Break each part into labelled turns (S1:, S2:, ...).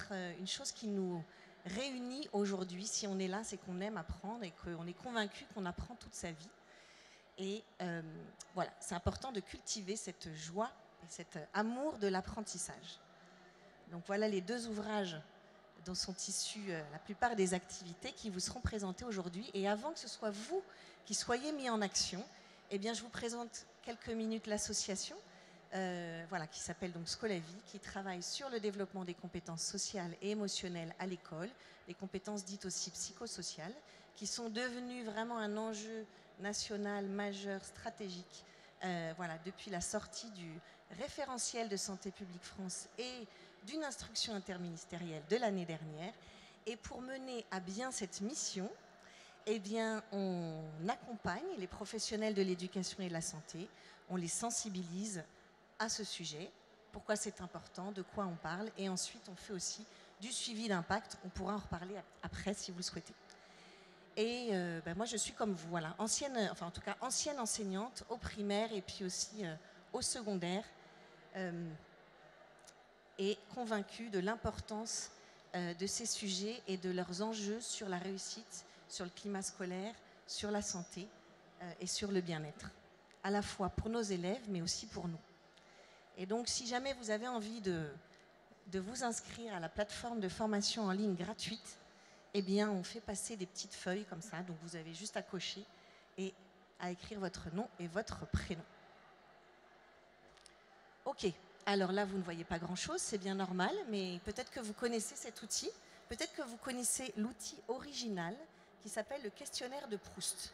S1: peut-être une chose qui nous réunit aujourd'hui. Si on est là, c'est qu'on aime apprendre et qu'on est convaincu qu'on apprend toute sa vie. Et voilà, c'est important de cultiver cette joie et cet amour de l'apprentissage. Donc voilà les deux ouvrages dont sont issues la plupart des activités qui vous seront présentées aujourd'hui. Et avant que ce soit vous qui soyez mis en action, eh bien, je vous présente quelques minutes l'association voilà, qui s'appelle donc Scolavie, qui travaille sur le développement des compétences sociales et émotionnelles à l'école, les compétences dites aussi psychosociales, qui sont devenues vraiment un enjeu national majeur, stratégique, voilà, depuis la sortie du référentiel de Santé publique France et d'une instruction interministérielle de l'année dernière. Et pour mener à bien cette mission, eh bien, on accompagne les professionnels de l'éducation et de la santé, on les sensibilise à ce sujet, pourquoi c'est important, de quoi on parle, et ensuite on fait aussi du suivi d'impact. On pourra en reparler après si vous le souhaitez. Et moi je suis comme vous, voilà, ancienne enseignante au primaire et puis aussi au secondaire, et convaincue de l'importance de ces sujets et de leurs enjeux sur la réussite, sur le climat scolaire, sur la santé et sur le bien-être, à la fois pour nos élèves mais aussi pour nous. Et donc, si jamais vous avez envie de vous inscrire à la plateforme de formation en ligne gratuite, eh bien, on fait passer des petites feuilles comme ça. Donc, vous avez juste à cocher et à écrire votre nom et votre prénom. OK. Alors là, vous ne voyez pas grand-chose, c'est bien normal, mais peut-être que vous connaissez cet outil. Peut-être que vous connaissez l'outil original qui s'appelle le questionnaire de Proust.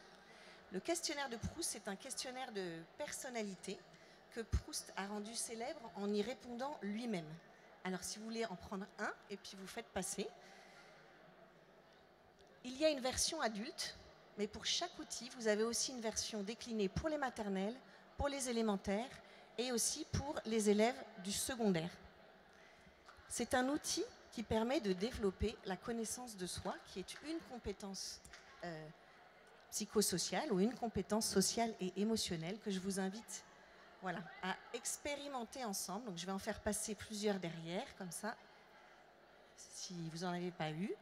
S1: Le questionnaire de Proust, c'est un questionnaire de personnalité que Proust a rendu célèbre en y répondant lui-même. Alors si vous voulez en prendre un et puis vous faites passer. Il y a une version adulte, mais pour chaque outil, vous avez aussi une version déclinée pour les maternelles, pour les élémentaires et aussi pour les élèves du secondaire. C'est un outil qui permet de développer la connaissance de soi, qui est une compétence psychosociale ou une compétence sociale et émotionnelle que je vous invite voilà, à expérimenter ensemble. Donc je vais en faire passer plusieurs derrière, comme ça, si vous n'en avez pas eu.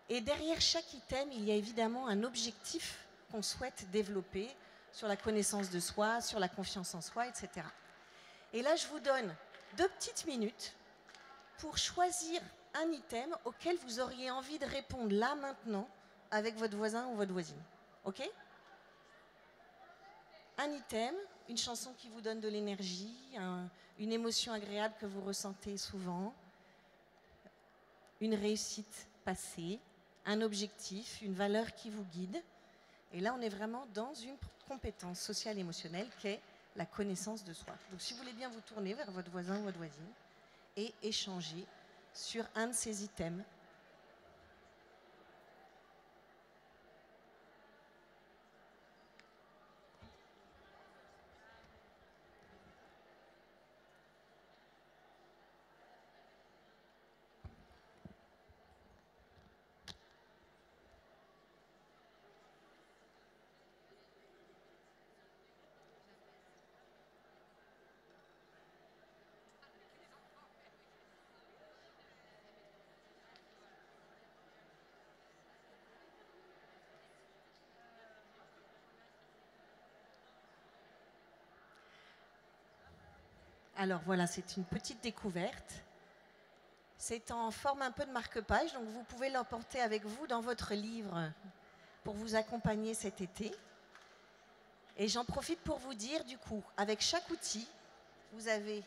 S1: Et derrière chaque item, il y a évidemment un objectif qu'on souhaite développer sur la connaissance de soi, sur la confiance en soi, etc. Et là, je vous donne 2 petites minutes pour choisir un item auquel vous auriez envie de répondre là, maintenant, avec votre voisin ou votre voisine. OK ? Un item, une chanson qui vous donne de l'énergie, une émotion agréable que vous ressentez souvent, une réussite passée, un objectif, une valeur qui vous guide. Et là, on est vraiment dans une compétence sociale et émotionnelle qui est la connaissance de soi. Donc, si vous voulez bien vous tourner vers votre voisin ou votre voisine et échanger sur un de ces items. Alors voilà, c'est une petite découverte. C'est en forme un peu de marque-page, donc vous pouvez l'emporter avec vous dans votre livre pour vous accompagner cet été. Et j'en profite pour vous dire, du coup, avec chaque outil, vous avez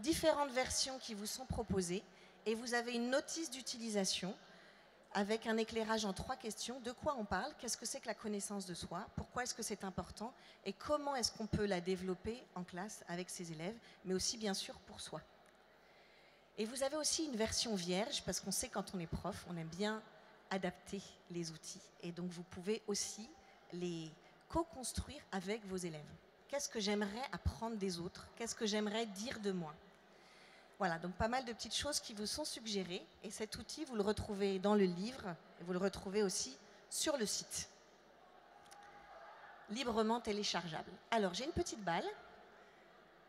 S1: différentes versions qui vous sont proposées et vous avez une notice d'utilisation avec un éclairage en 3 questions. De quoi on parle? Qu'est-ce que c'est que la connaissance de soi? Pourquoi est-ce que c'est important? Et comment est-ce qu'on peut la développer en classe avec ses élèves, mais aussi bien sûr pour soi? Et vous avez aussi une version vierge, parce qu'on sait quand on est prof, on aime bien adapter les outils. Et donc vous pouvez aussi les co-construire avec vos élèves. Qu'est-ce que j'aimerais apprendre des autres? Qu'est-ce que j'aimerais dire de moi? Voilà, donc pas mal de petites choses qui vous sont suggérées. Et cet outil, vous le retrouvez dans le livre et vous le retrouvez aussi sur le site. Librement téléchargeable. Alors, j'ai une petite balle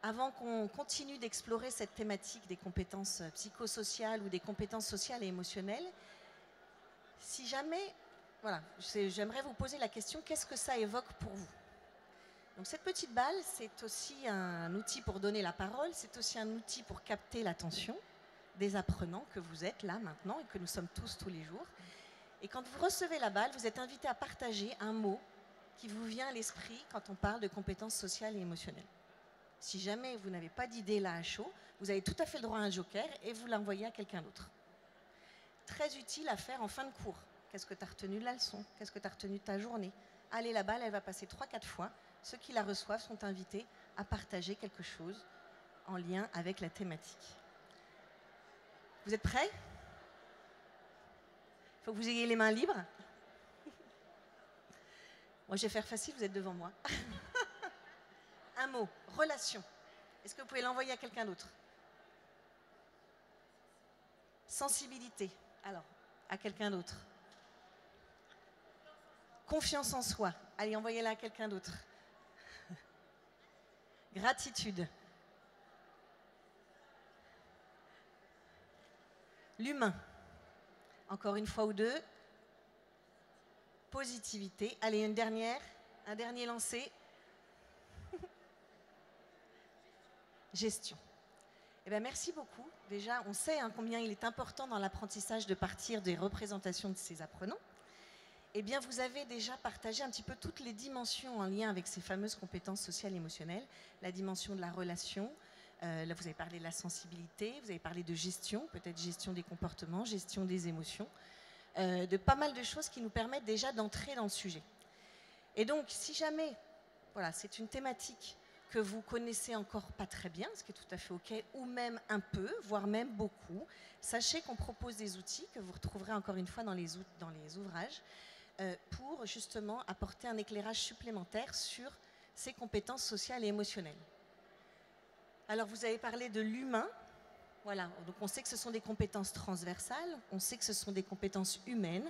S1: avant qu'on continue d'explorer cette thématique des compétences psychosociales ou des compétences sociales et émotionnelles, si jamais, voilà, j'aimerais vous poser la question, qu'est-ce que ça évoque pour vous? Donc cette petite balle, c'est aussi un outil pour donner la parole, c'est aussi un outil pour capter l'attention des apprenants que vous êtes là maintenant et que nous sommes tous les jours. Et quand vous recevez la balle, vous êtes invité à partager un mot qui vous vient à l'esprit quand on parle de compétences sociales et émotionnelles. Si jamais vous n'avez pas d'idée là à chaud, vous avez tout à fait le droit à un joker et vous l'envoyez à quelqu'un d'autre. Très utile à faire en fin de cours. Qu'est-ce que tu as retenu de la leçon? Qu'est-ce que tu as retenu de ta journée? Allez, la balle, elle va passer 3-4 fois. Ceux qui la reçoivent sont invités à partager quelque chose en lien avec la thématique. Vous êtes prêts? Il faut que vous ayez les mains libres. Moi, je vais faire facile, vous êtes devant moi. Un mot, relation. Est-ce que vous pouvez l'envoyer à quelqu'un d'autre? Sensibilité. Alors, à quelqu'un d'autre. Confiance en soi. Allez, envoyez-la à quelqu'un d'autre. Gratitude. L'humain. Encore une fois ou deux. Positivité. Allez, une dernière. Un dernier lancé. Gestion. Eh bien, merci beaucoup. Déjà, on sait combien il est important dans l'apprentissage de partir des représentations de ces apprenants. Eh bien, vous avez déjà partagé un petit peu toutes les dimensions en lien avec ces fameuses compétences sociales et émotionnelles. La dimension de la relation, là vous avez parlé de la sensibilité, vous avez parlé de gestion, peut-être gestion des comportements, gestion des émotions, de pas mal de choses qui nous permettent déjà d'entrer dans le sujet. Et donc, si jamais, voilà, c'est une thématique que vous connaissez encore pas très bien, ce qui est tout à fait OK, ou même un peu, voire même beaucoup, sachez qu'on propose des outils que vous retrouverez encore une fois dans les ouvrages, pour justement apporter un éclairage supplémentaire sur ces compétences sociales et émotionnelles. Alors vous avez parlé de l'humain, voilà, donc on sait que ce sont des compétences transversales, on sait que ce sont des compétences humaines,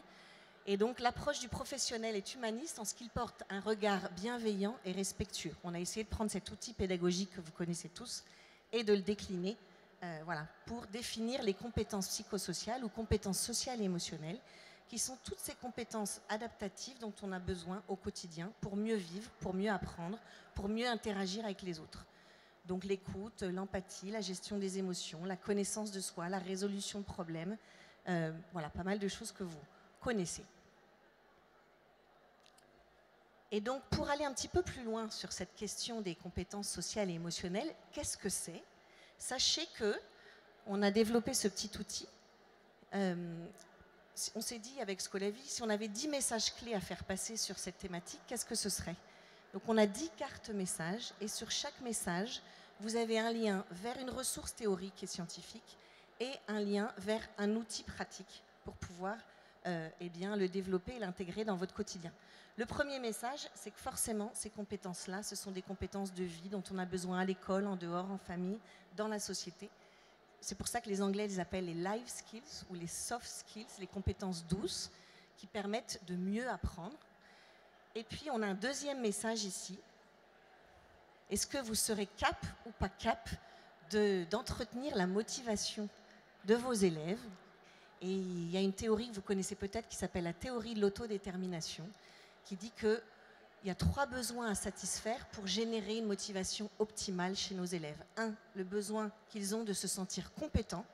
S1: et donc l'approche du professionnel est humaniste en ce qu'il porte un regard bienveillant et respectueux. On a essayé de prendre cet outil pédagogique que vous connaissez tous et de le décliner, voilà, pour définir les compétences psychosociales ou compétences sociales et émotionnelles, qui sont toutes ces compétences adaptatives dont on a besoin au quotidien pour mieux vivre, pour mieux apprendre, pour mieux interagir avec les autres. Donc l'écoute, l'empathie, la gestion des émotions, la connaissance de soi, la résolution de problèmes, voilà, pas mal de choses que vous connaissez. Et donc pour aller un petit peu plus loin sur cette question des compétences sociales et émotionnelles, qu'est-ce que c'est? Sachez qu'on a développé ce petit outil. On s'est dit avec Scolavi, si on avait 10 messages clés à faire passer sur cette thématique, qu'est-ce que ce serait? Donc on a 10 cartes messages et sur chaque message, vous avez un lien vers une ressource théorique et scientifique et un lien vers un outil pratique pour pouvoir eh bien, le développer et l'intégrer dans votre quotidien. Le premier message, c'est que forcément, ces compétences-là, ce sont des compétences de vie dont on a besoin à l'école, en dehors, en famille, dans la société. C'est pour ça que les Anglais les appellent les life skills ou les soft skills, les compétences douces qui permettent de mieux apprendre. Et puis, on a un deuxième message ici. Est-ce que vous serez cap ou pas cap d'entretenir la motivation de vos élèves? Et il y a une théorie que vous connaissez peut-être qui s'appelle la théorie de l'autodétermination, qui dit qu'il y a 3 besoins à satisfaire pour générer une motivation optimale chez nos élèves. 1, le besoin qu'ils ont de se sentir compétents.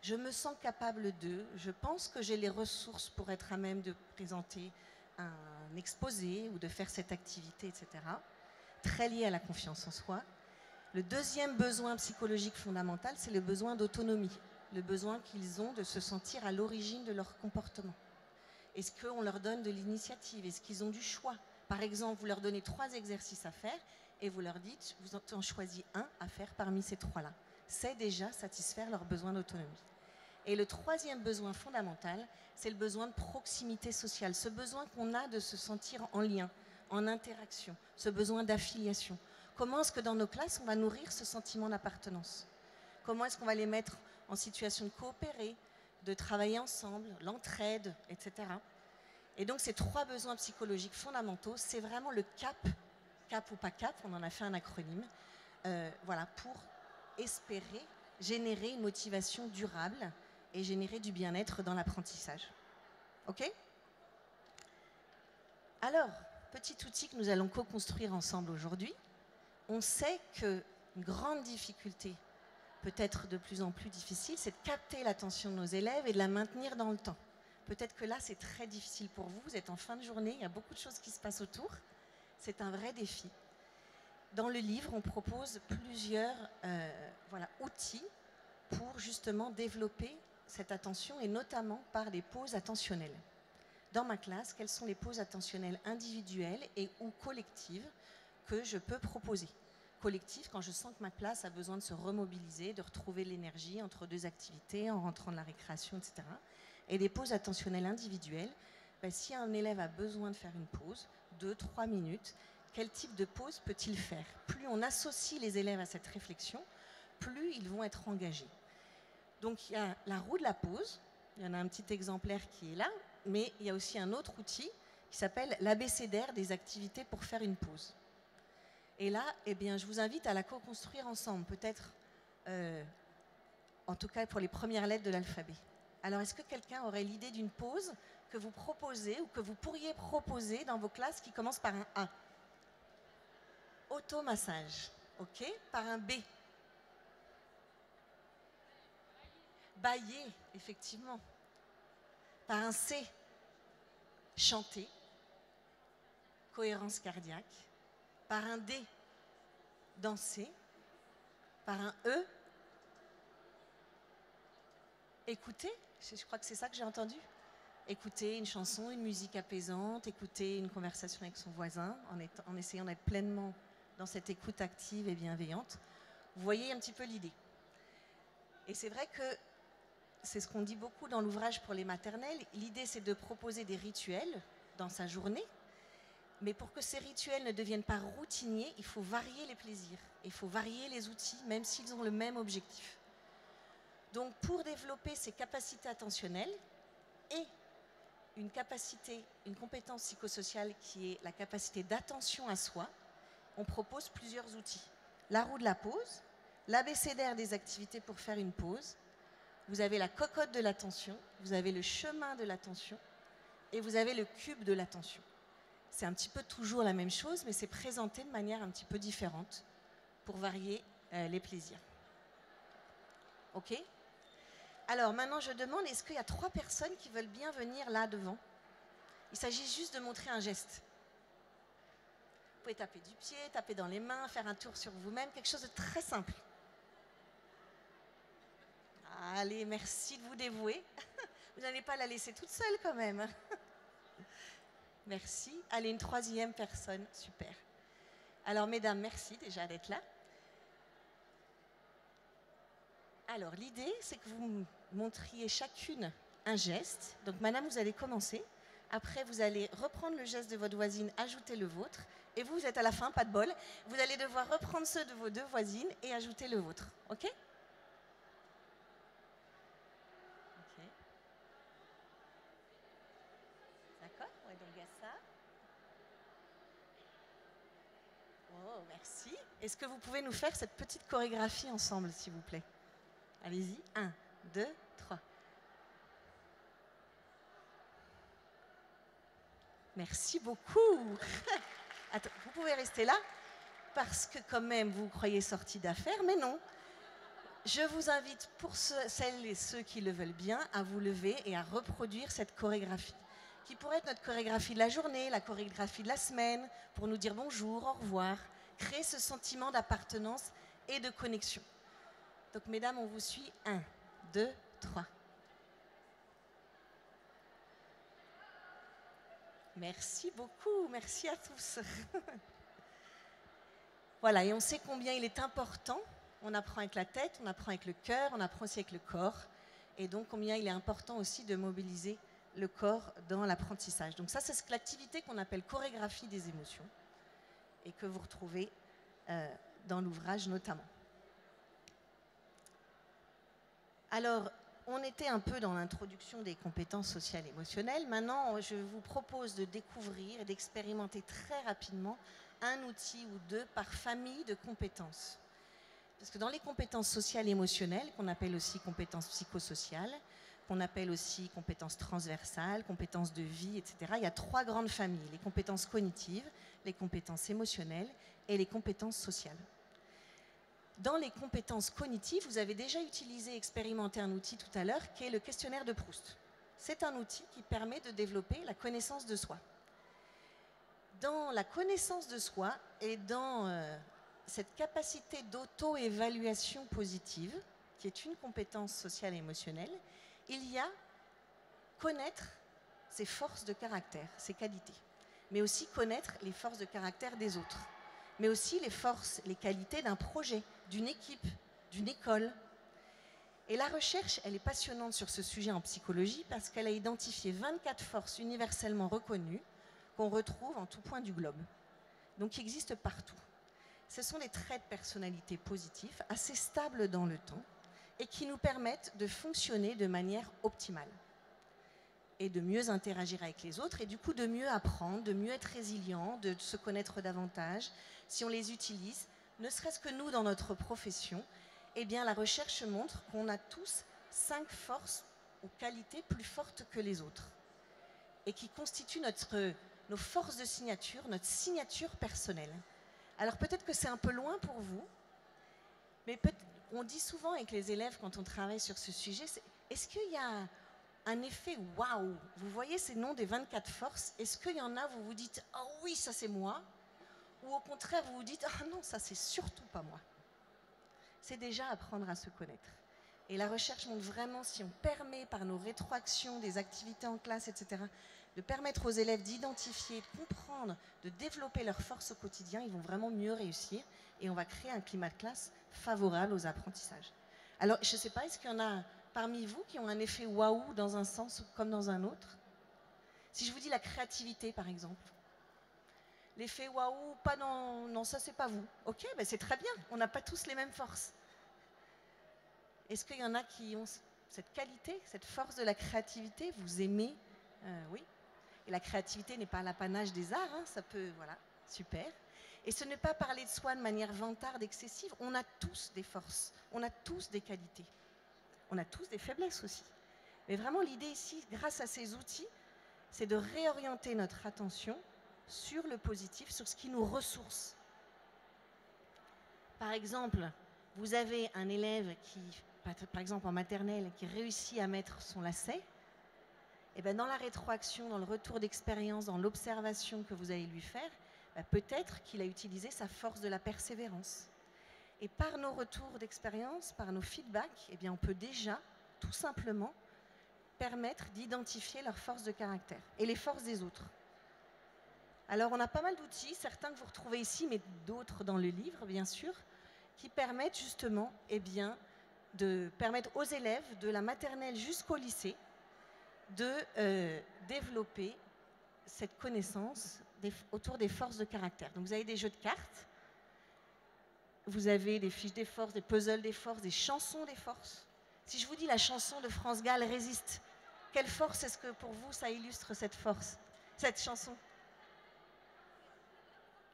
S1: Je me sens capable d'eux, je pense que j'ai les ressources pour être à même de présenter un exposé ou de faire cette activité, etc. Très lié à la confiance en soi. Le deuxième besoin psychologique fondamental, c'est le besoin d'autonomie, le besoin qu'ils ont de se sentir à l'origine de leur comportement. Est-ce qu'on leur donne de l'initiative? Est-ce qu'ils ont du choix? Par exemple, vous leur donnez 3 exercices à faire et vous leur dites, vous en choisissez un à faire parmi ces 3-là. C'est déjà satisfaire leur besoin d'autonomie. Et le troisième besoin fondamental, c'est le besoin de proximité sociale, ce besoin qu'on a de se sentir en lien, en interaction, ce besoin d'affiliation. Comment est-ce que dans nos classes, on va nourrir ce sentiment d'appartenance? Comment est-ce qu'on va les mettre en situation de coopérer, de travailler ensemble, l'entraide, etc. Et donc ces 3 besoins psychologiques fondamentaux, c'est vraiment le cap ou pas cap, on en a fait un acronyme, voilà, pour espérer générer une motivation durable et générer du bien-être dans l'apprentissage. OK ? Alors, petit outil que nous allons co-construire ensemble aujourd'hui, on sait qu'une grande difficulté, peut-être de plus en plus difficile, c'est de capter l'attention de nos élèves et de la maintenir dans le temps. Peut-être que là, c'est très difficile pour vous, vous êtes en fin de journée, il y a beaucoup de choses qui se passent autour, c'est un vrai défi. Dans le livre, on propose plusieurs outils pour justement développer cette attention et notamment par des pauses attentionnelles. Dans ma classe, quelles sont les pauses attentionnelles individuelles et ou collectives que je peux proposer? Collectif, quand je sens que ma classe a besoin de se remobiliser, de retrouver l'énergie entre deux activités, en rentrant de la récréation, etc. Et des pauses attentionnelles individuelles, si un élève a besoin de faire une pause, 2-3 minutes, quel type de pause peut-il faire? Plus on associe les élèves à cette réflexion, plus ils vont être engagés. Donc il y a la roue de la pause, il y en a un petit exemplaire qui est là, mais il y a aussi un autre outil qui s'appelle l'abécédaire des activités pour faire une pause. Et là, je vous invite à la co-construire ensemble, peut-être, en tout cas pour les premières lettres de l'alphabet. Alors, est-ce que quelqu'un aurait l'idée d'une pause que vous proposez ou que vous pourriez proposer dans vos classes qui commence par un A? Automassage, ok? Par un B? Bailler, effectivement. Par un C? Chanter. Cohérence cardiaque. Par un D? Danser. Par un E? Écouter. Je crois que c'est ça que j'ai entendu. Écouter une chanson, une musique apaisante, écouter une conversation avec son voisin, en essayant d'être pleinement dans cette écoute active et bienveillante. Vous voyez un petit peu l'idée. Et c'est vrai que c'est ce qu'on dit beaucoup dans l'ouvrage pour les maternelles. L'idée, c'est de proposer des rituels dans sa journée. Mais pour que ces rituels ne deviennent pas routiniers, il faut varier les plaisirs. Il faut varier les outils, même s'ils ont le même objectif. Donc, pour développer ces capacités attentionnelles et une compétence psychosociale qui est la capacité d'attention à soi, on propose plusieurs outils. La roue de la pause, l'abécédaire des activités pour faire une pause, vous avez la cocotte de l'attention, vous avez le chemin de l'attention et vous avez le cube de l'attention. C'est un petit peu toujours la même chose, mais c'est présenté de manière un petit peu différente pour varier les plaisirs. OK ? Alors maintenant, je demande, est-ce qu'il y a 3 personnes qui veulent bien venir là devant? Il s'agit juste de montrer un geste. Vous pouvez taper du pied, taper dans les mains, faire un tour sur vous-même, quelque chose de très simple. Allez, merci de vous dévouer. Vous n'allez pas la laisser toute seule quand même. Merci. Allez, une 3e personne, super. Alors, mesdames, merci déjà d'être là. Alors, l'idée, c'est que vous montriez chacune un geste. Donc, madame, vous allez commencer. Après, vous allez reprendre le geste de votre voisine, ajouter le vôtre. Et vous êtes à la fin, pas de bol. Vous allez devoir reprendre ceux de vos 2 voisines et ajouter le vôtre. OK ? OK. D'accord ? Ouais, donc il y a ça. Oh, merci. Est-ce que vous pouvez nous faire cette petite chorégraphie ensemble, s'il vous plaît? Allez-y. 1, 2, 3. Merci beaucoup. Attends, vous pouvez rester là parce que quand même vous croyez sortie d'affaires, mais non. Je vous invite pour celles et ceux qui le veulent bien à vous lever et à reproduire cette chorégraphie qui pourrait être notre chorégraphie de la journée, la chorégraphie de la semaine, pour nous dire bonjour, au revoir, créer ce sentiment d'appartenance et de connexion. Donc mesdames, on vous suit. 1, 2, 3. Merci beaucoup, merci à tous. Voilà, et on sait combien il est important. On apprend avec la tête, on apprend avec le cœur, on apprend aussi avec le corps. Et donc combien il est important aussi de mobiliser le corps dans l'apprentissage. Donc ça, c'est l'activité qu'on appelle chorégraphie des émotions et que vous retrouvez dans l'ouvrage notamment. Alors, on était un peu dans l'introduction des compétences sociales et émotionnelles. Maintenant, je vous propose de découvrir et d'expérimenter très rapidement un outil ou 2 par famille de compétences. Parce que dans les compétences sociales et émotionnelles, qu'on appelle aussi compétences psychosociales, qu'on appelle aussi compétences transversales, compétences de vie, etc., il y a 3 grandes familles, les compétences cognitives, les compétences émotionnelles et les compétences sociales. Dans les compétences cognitives, vous avez déjà utilisé, expérimenté un outil tout à l'heure, qui est le questionnaire de Proust. C'est un outil qui permet de développer la connaissance de soi. Dans la connaissance de soi et dans cette capacité d'auto-évaluation positive, qui est une compétence sociale et émotionnelle, il y a connaître ses forces de caractère, ses qualités, mais aussi connaître les forces de caractère des autres, mais aussi les forces, les qualités d'un projet, d'une équipe, d'une école. Et la recherche, elle est passionnante sur ce sujet en psychologie parce qu'elle a identifié 24 forces universellement reconnues qu'on retrouve en tout point du globe, donc qui existent partout. Ce sont des traits de personnalité positifs, assez stables dans le temps, et qui nous permettent de fonctionner de manière optimale et de mieux interagir avec les autres et du coup de mieux apprendre, de mieux être résilient, de se connaître davantage. Si on les utilise, ne serait-ce que nous dans notre profession, eh bien la recherche montre qu'on a tous 5 forces ou qualités plus fortes que les autres et qui constituent nos forces de signature, notre signature personnelle. Alors peut-être que c'est un peu loin pour vous, mais on dit souvent avec les élèves quand on travaille sur ce sujet, est-ce qu'il y a un effet waouh? Vous voyez ces noms des 24 forces, est-ce qu'il y en a, vous vous dites « Ah oh oui, ça c'est moi » ou au contraire, vous vous dites « Ah non, ça c'est surtout pas moi ». C'est déjà apprendre à se connaître. Et la recherche montre vraiment, si on permet par nos rétroactions, des activités en classe, etc., de permettre aux élèves d'identifier, de comprendre, de développer leurs forces au quotidien, ils vont vraiment mieux réussir et on va créer un climat de classe favorable aux apprentissages. Alors, je ne sais pas, est-ce qu'il y en a parmi vous qui ont un effet waouh dans un sens comme dans un autre? Si je vous dis la créativité, par exemple. L'effet waouh, pas dans... Non, ça, c'est pas vous. Ok, ben c'est très bien, on n'a pas tous les mêmes forces. Est-ce qu'il y en a qui ont cette qualité, cette force de la créativité? Vous aimez? Oui. Et la créativité n'est pas l'apanage des arts, hein, ça peut, voilà, super. Et ce n'est pas parler de soi de manière vantarde, excessive. On a tous des forces, on a tous des qualités. On a tous des faiblesses aussi. Mais vraiment, l'idée ici, grâce à ces outils, c'est de réorienter notre attention sur le positif, sur ce qui nous ressource. Par exemple, vous avez un élève qui, par exemple en maternelle, qui réussit à mettre son lacet, et bien dans la rétroaction, dans le retour d'expérience, dans l'observation que vous allez lui faire, peut-être qu'il a utilisé sa force de la persévérance. Et par nos retours d'expérience, par nos feedbacks, eh bien on peut déjà, tout simplement, permettre d'identifier leurs forces de caractère et les forces des autres. Alors on a pas mal d'outils, certains que vous retrouvez ici, mais d'autres dans le livre, bien sûr, qui permettent justement, eh bien, de permettre aux élèves de la maternelle jusqu'au lycée de développer cette connaissance autour des forces de caractère. Donc vous avez des jeux de cartes, vous avez des fiches des forces, des puzzles des forces, des chansons des forces. Si je vous dis la chanson de France Gall, Résiste, quelle force est-ce que pour vous ça illustre cette force, cette chanson?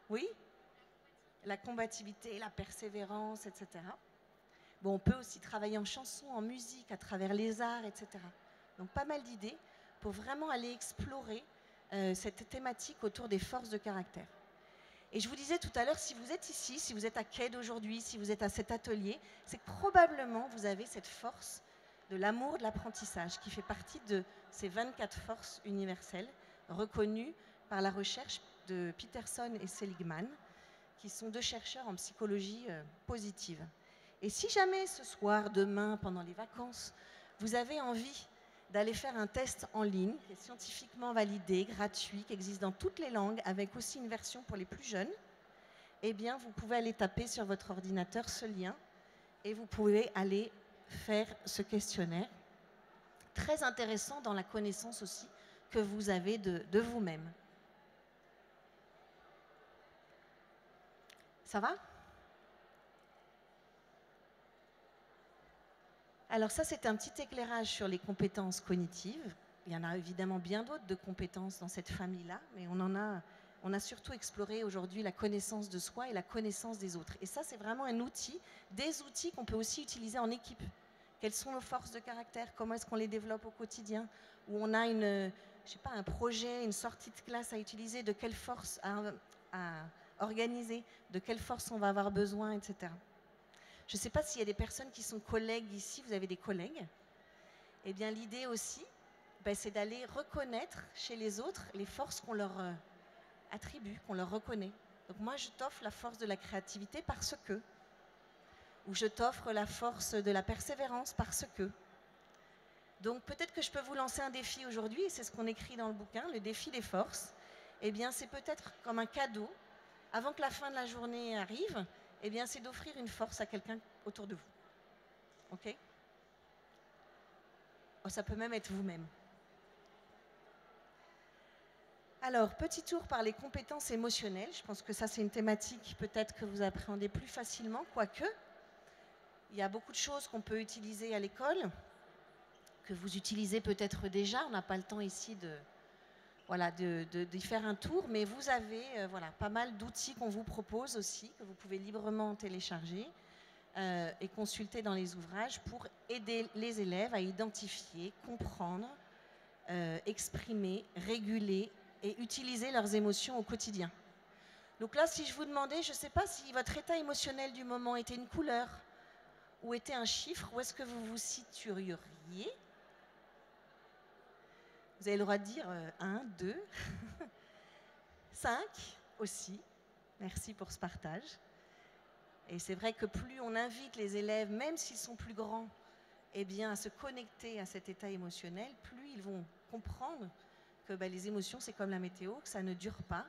S1: Oui? La combativité, la persévérance, etc. Bon, on peut aussi travailler en chanson, en musique, à travers les arts, etc. Donc pas mal d'idées pour vraiment aller explorer cette thématique autour des forces de caractère. Et je vous disais tout à l'heure, si vous êtes ici, si vous êtes à KED aujourd'hui, si vous êtes à cet atelier, c'est que probablement vous avez cette force de l'amour de l'apprentissage qui fait partie de ces 24 forces universelles reconnues par la recherche de Peterson et Seligman, qui sont 2 chercheurs en psychologie positive. Et si jamais ce soir, demain, pendant les vacances, vous avez envie d'aller faire un test en ligne, qui est scientifiquement validé, gratuit, qui existe dans toutes les langues, avec aussi une version pour les plus jeunes, eh bien, vous pouvez aller taper sur votre ordinateur ce lien et vous pouvez aller faire ce questionnaire. Très intéressant dans la connaissance aussi que vous avez de vous-même. Ça va ? Alors ça, c'est un petit éclairage sur les compétences cognitives. Il y en a évidemment bien d'autres de compétences dans cette famille-là, mais on on a surtout exploré aujourd'hui la connaissance de soi et la connaissance des autres. Et ça, c'est vraiment un outil, des outils qu'on peut aussi utiliser en équipe. Quelles sont nos forces de caractère? Comment est-ce qu'on les développe au quotidien? Où on a je sais pas, un projet, une sortie de classe à utiliser, de quelle force à organiser, de quelle force on va avoir besoin, etc. Je ne sais pas s'il y a des personnes qui sont collègues ici, vous avez des collègues. Eh bien, l'idée aussi, c'est d'aller reconnaître chez les autres les forces qu'on leur attribue, qu'on leur reconnaît. Donc moi, je t'offre la force de la créativité parce que, ou je t'offre la force de la persévérance parce que. Donc peut-être que je peux vous lancer un défi aujourd'hui, et c'est ce qu'on écrit dans le bouquin, le défi des forces. Eh bien, c'est peut-être comme un cadeau, avant que la fin de la journée arrive, eh bien, c'est d'offrir une force à quelqu'un autour de vous. OK? Oh, ça peut même être vous-même. Alors, petit tour par les compétences émotionnelles. Je pense que ça, c'est une thématique peut-être que vous appréhendez plus facilement, quoique. Il y a beaucoup de choses qu'on peut utiliser à l'école, que vous utilisez peut-être déjà. On n'a pas le temps ici d'y faire un tour, mais vous avez pas mal d'outils qu'on vous propose aussi, que vous pouvez librement télécharger et consulter dans les ouvrages pour aider les élèves à identifier, comprendre, exprimer, réguler et utiliser leurs émotions au quotidien. Donc là, si je vous demandais, je ne sais pas si votre état émotionnel du moment était une couleur ou était un chiffre, où est-ce que vous vous situeriez? Vous avez le droit de dire 1, 2, 5 aussi. Merci pour ce partage. Et c'est vrai que plus on invite les élèves, même s'ils sont plus grands, eh bien, à se connecter à cet état émotionnel, plus ils vont comprendre que les émotions, c'est comme la météo, que ça ne dure pas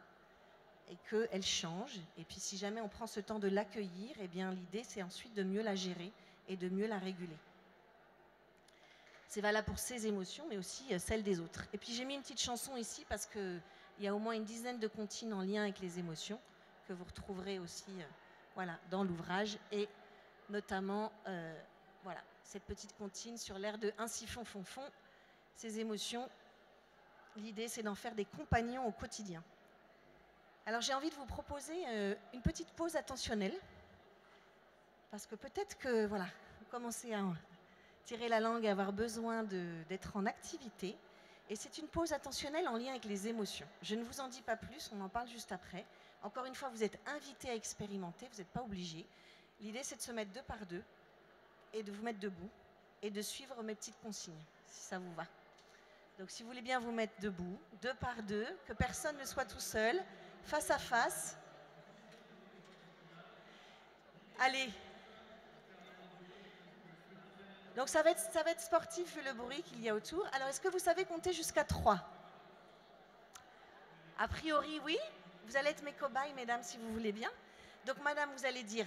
S1: et qu'elles changent. Et puis si jamais on prend ce temps de l'accueillir, eh bien, l'idée, c'est ensuite de mieux la gérer et de mieux la réguler. C'est valable pour ses émotions, mais aussi celles des autres. Et puis j'ai mis une petite chanson ici parce qu'il y a au moins une dizaine de comptines en lien avec les émotions que vous retrouverez aussi dans l'ouvrage. Et notamment, cette petite comptine sur l'air de Un siphon fond fond. Ces émotions, l'idée, c'est d'en faire des compagnons au quotidien. Alors j'ai envie de vous proposer une petite pause attentionnelle. Parce que peut-être que, vous commencez à tirer la langue et avoir besoin d'être en activité. Et c'est une pause attentionnelle en lien avec les émotions. Je ne vous en dis pas plus, on en parle juste après. Encore une fois, vous êtes invités à expérimenter, vous n'êtes pas obligés. L'idée, c'est de se mettre 2 par 2 et de vous mettre debout et de suivre mes petites consignes, si ça vous va. Donc, si vous voulez bien vous mettre debout, 2 par 2, que personne ne soit tout seul, face à face. Allez. Donc ça va être sportif vu le bruit qu'il y a autour. Alors est-ce que vous savez compter jusqu'à 3? A priori oui. Vous allez être mes cobayes, mesdames, si vous voulez bien. Donc madame, vous allez dire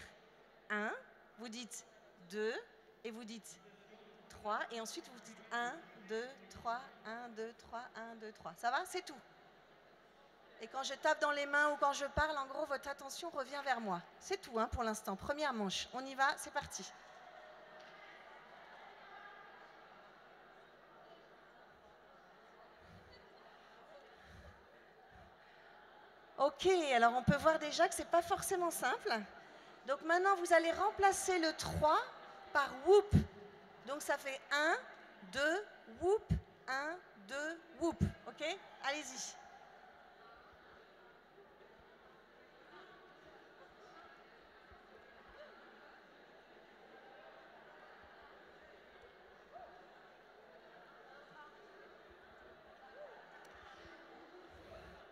S1: 1, vous dites 2 et vous dites 3. Et ensuite vous dites 1, 2, 3, 1, 2, 3, 1, 2, 3. Ça va? C'est tout. Et quand je tape dans les mains ou quand je parle, en gros, votre attention revient vers moi. C'est tout pour l'instant. Première manche. On y va, c'est parti. Ok, alors on peut voir déjà que ce n'est pas forcément simple. Donc maintenant, vous allez remplacer le 3 par whoop. Donc ça fait 1, 2, whoop, 1, 2, whoop. Ok? Allez-y.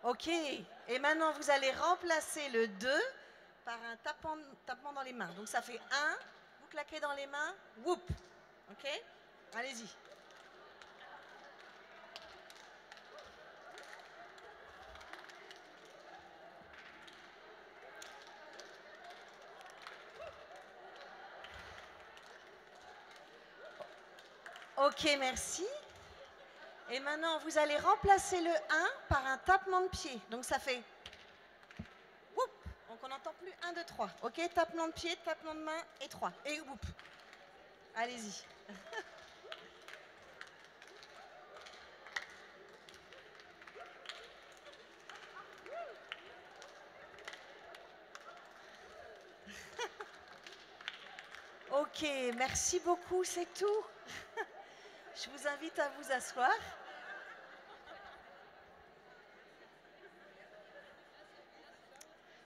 S1: Ok, et maintenant vous allez remplacer le 2 par un tapement dans les mains. Donc ça fait 1, vous claquez dans les mains, whoop. Ok? Allez-y. Ok, merci. Et maintenant, vous allez remplacer le 1 par un tapement de pied. Donc ça fait whoop. Donc on n'entend plus 1, 2, 3. Ok, tapement de pied, tapement de main et 3. Et whoop. Allez-y. Ok, merci beaucoup, c'est tout. Je vous invite à vous asseoir.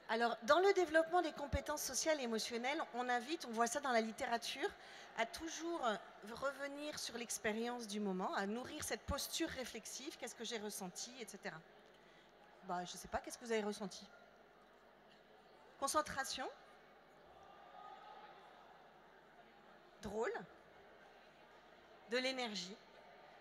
S1: Alors, dans le développement des compétences sociales et émotionnelles, on voit ça dans la littérature, à toujours revenir sur l'expérience du moment, à nourrir cette posture réflexive, qu'est-ce que j'ai ressenti, etc. Bah, je ne sais pas, qu'est-ce que vous avez ressenti? Concentration. Drôle. De l'énergie.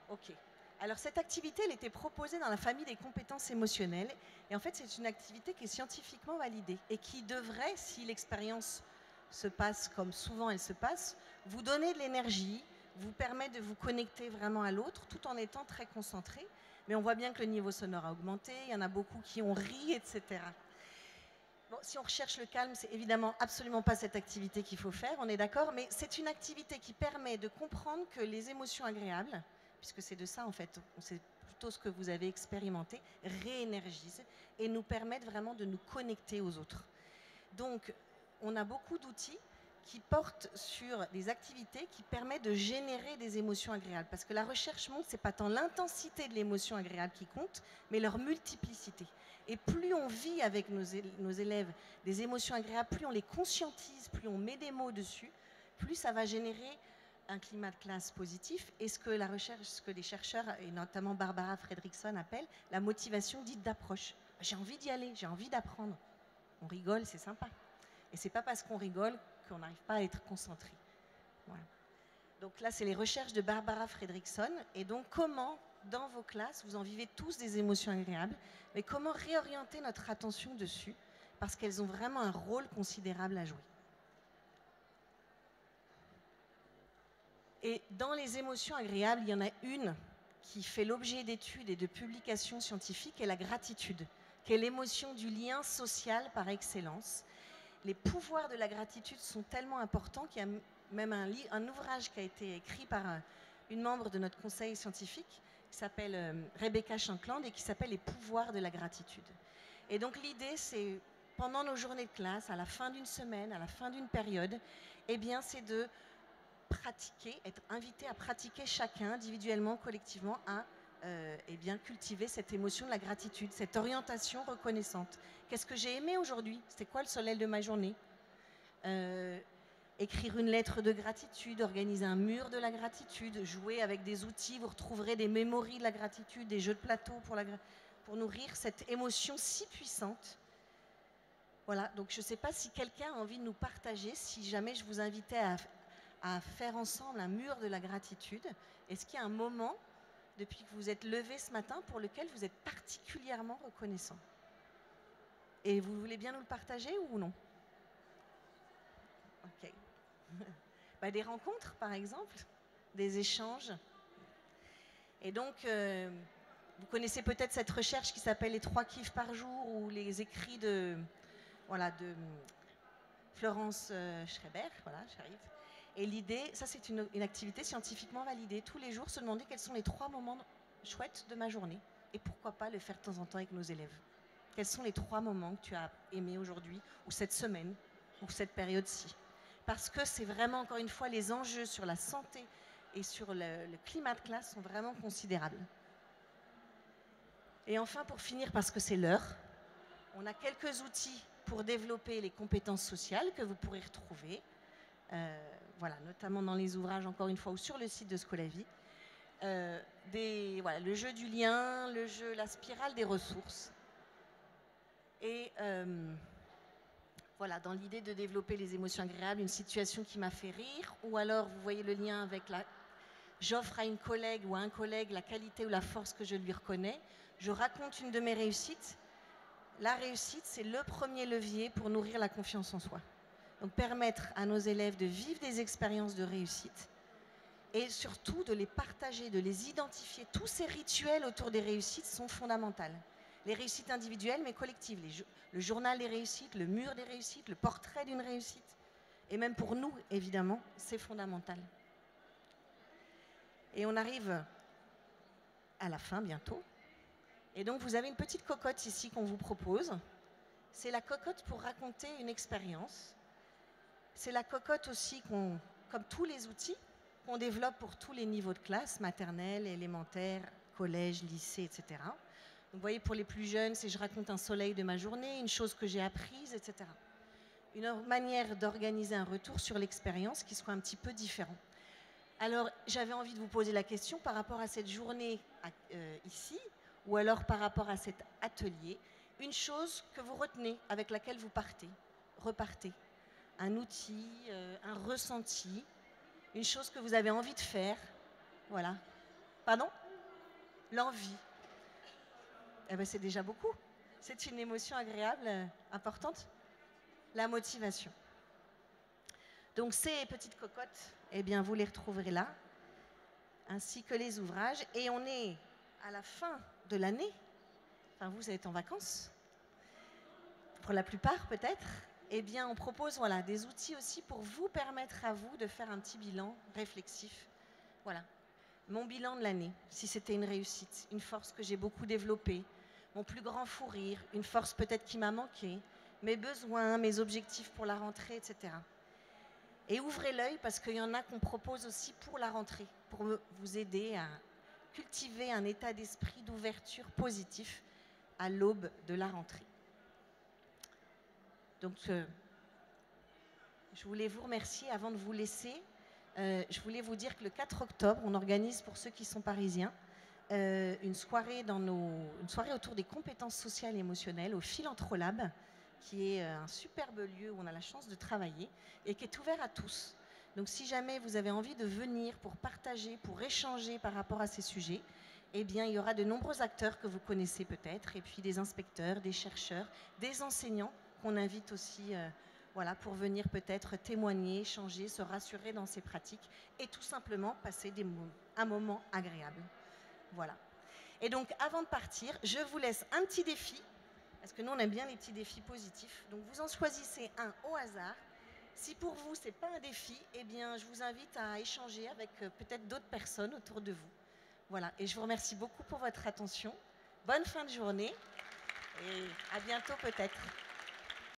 S1: Ok. Alors cette activité, elle était proposée dans la famille des compétences émotionnelles. Et en fait, c'est une activité qui est scientifiquement validée et qui devrait, si l'expérience se passe comme souvent elle se passe, vous donner de l'énergie, vous permettre de vous connecter vraiment à l'autre tout en étant très concentré. Mais on voit bien que le niveau sonore a augmenté, il y en a beaucoup qui ont ri, etc. Bon, si on recherche le calme, c'est évidemment absolument pas cette activité qu'il faut faire, on est d'accord, mais c'est une activité qui permet de comprendre que les émotions agréables, puisque c'est de ça en fait, c'est plutôt ce que vous avez expérimenté, réénergisent et nous permettent vraiment de nous connecter aux autres. Donc, on a beaucoup d'outils qui portent sur des activités qui permettent de générer des émotions agréables. Parce que la recherche montre que ce n'est pas tant l'intensité de l'émotion agréable qui compte, mais leur multiplicité. Et plus on vit avec nos élèves des émotions agréables, plus on les conscientise, plus on met des mots dessus, plus ça va générer un climat de classe positif et ce que la recherche, ce que les chercheurs, et notamment Barbara Fredrickson, appellent la motivation dite d'approche. J'ai envie d'y aller, j'ai envie d'apprendre. On rigole, c'est sympa. Et c'est pas parce qu'on rigole qu'on n'arrive pas à être concentré. Voilà. Donc là, c'est les recherches de Barbara Fredrickson. Et donc, comment, dans vos classes, vous en vivez tous des émotions agréables, mais comment réorienter notre attention dessus, parce qu'elles ont vraiment un rôle considérable à jouer. Et dans les émotions agréables, il y en a une qui fait l'objet d'études et de publications scientifiques, est la gratitude, qui est l'émotion du lien social par excellence. Les pouvoirs de la gratitude sont tellement importants qu'il y a même un ouvrage qui a été écrit par une membre de notre conseil scientifique qui s'appelle Rebecca Shankland et qui s'appelle Les pouvoirs de la gratitude. Et donc l'idée, c'est pendant nos journées de classe, à la fin d'une semaine, à la fin d'une période, eh bien c'est de pratiquer, être invité à pratiquer chacun individuellement, collectivement, à eh bien, cultiver cette émotion de la gratitude, cette orientation reconnaissante. Qu'est-ce que j'ai aimé aujourd'hui? C'était quoi le soleil de ma journée? Écrire une lettre de gratitude, organiser un mur de la gratitude, jouer avec des outils, vous retrouverez des mémories de la gratitude, des jeux de plateau pour nourrir cette émotion si puissante. Voilà, donc je ne sais pas si quelqu'un a envie de nous partager, si jamais je vous invitais à faire ensemble un mur de la gratitude. Est-ce qu'il y a un moment, depuis que vous êtes levé ce matin, pour lequel vous êtes particulièrement reconnaissant? Et vous voulez bien nous le partager ou non? Ok. Bah, des rencontres, par exemple, des échanges. Et donc, vous connaissez peut-être cette recherche qui s'appelle les 3 kiffs par jour ou les écrits de Florence Schreiber. Voilà, j'arrive. Et l'idée, ça c'est une activité scientifiquement validée. Tous les jours, se demander quels sont les 3 moments chouettes de ma journée. Et pourquoi pas le faire de temps en temps avec nos élèves. Quels sont les 3 moments que tu as aimés aujourd'hui, ou cette semaine, ou cette période-ci? Parce que c'est vraiment, encore une fois, les enjeux sur la santé et sur le climat de classe sont vraiment considérables. Et enfin, pour finir, parce que c'est l'heure, on a quelques outils pour développer les compétences sociales que vous pourrez retrouver, voilà, notamment dans les ouvrages, encore une fois, ou sur le site de Scholavie. Voilà, le jeu du lien, la spirale des ressources. Et voilà, dans l'idée de développer les émotions agréables, une situation qui m'a fait rire, ou alors vous voyez le lien avec j'offre à une collègue ou à un collègue la qualité ou la force que je lui reconnais, je raconte une de mes réussites. La réussite, c'est le premier levier pour nourrir la confiance en soi. Donc permettre à nos élèves de vivre des expériences de réussite et surtout de les partager, de les identifier. Tous ces rituels autour des réussites sont fondamentaux. Les réussites individuelles mais collectives, le journal des réussites, le mur des réussites, le portrait d'une réussite. Et même pour nous, évidemment, c'est fondamental. Et on arrive à la fin bientôt. Et donc vous avez une petite cocotte ici qu'on vous propose. C'est la cocotte pour raconter une expérience. C'est la cocotte aussi comme tous les outils qu'on développe pour tous les niveaux de classe, maternelle, élémentaire, collège, lycée, etc. Donc, vous voyez, pour les plus jeunes, c'est je raconte un soleil de ma journée, une chose que j'ai apprise, etc. Une manière d'organiser un retour sur l'expérience qui soit un petit peu différent. Alors, j'avais envie de vous poser la question par rapport à cette journée ici, ou alors par rapport à cet atelier, une chose que vous retenez, avec laquelle vous repartez. Un outil, un ressenti, une chose que vous avez envie de faire. Voilà. Pardon? L'envie. Eh bien, c'est déjà beaucoup. C'est une émotion agréable, importante. La motivation. Donc, ces petites cocottes, eh bien, vous les retrouverez là, ainsi que les ouvrages. Et on est à la fin de l'année. Enfin, vous êtes en vacances. Pour la plupart, peut-être. Eh bien, on propose voilà, des outils aussi pour vous permettre à vous de faire un petit bilan réflexif. Voilà. Mon bilan de l'année, si c'était une réussite, une force que j'ai beaucoup développée, mon plus grand fou rire, une force peut-être qui m'a manqué, mes besoins, mes objectifs pour la rentrée, etc. Et ouvrez l'œil parce qu'il y en a qu'on propose aussi pour la rentrée, pour vous aider à cultiver un état d'esprit d'ouverture positif à l'aube de la rentrée. Donc, je voulais vous remercier avant de vous laisser. Je voulais vous dire que le 4 octobre, on organise pour ceux qui sont parisiens une soirée autour des compétences sociales et émotionnelles au Philantrolab, qui est un superbe lieu où on a la chance de travailler et qui est ouvert à tous. Donc si jamais vous avez envie de venir pour partager, pour échanger par rapport à ces sujets, eh bien il y aura de nombreux acteurs que vous connaissez peut-être, et puis des inspecteurs, des chercheurs, des enseignants qu'on invite aussi voilà, pour venir peut-être témoigner, échanger, se rassurer dans ces pratiques et tout simplement passer un moment agréable. Voilà. Et donc avant de partir, je vous laisse un petit défi. Parce que nous, on aime bien les petits défis positifs. Donc, vous en choisissez un au hasard. Si pour vous, ce n'est pas un défi, eh bien, je vous invite à échanger avec peut-être d'autres personnes autour de vous. Voilà. Et je vous remercie beaucoup pour votre attention. Bonne fin de journée et à bientôt peut-être.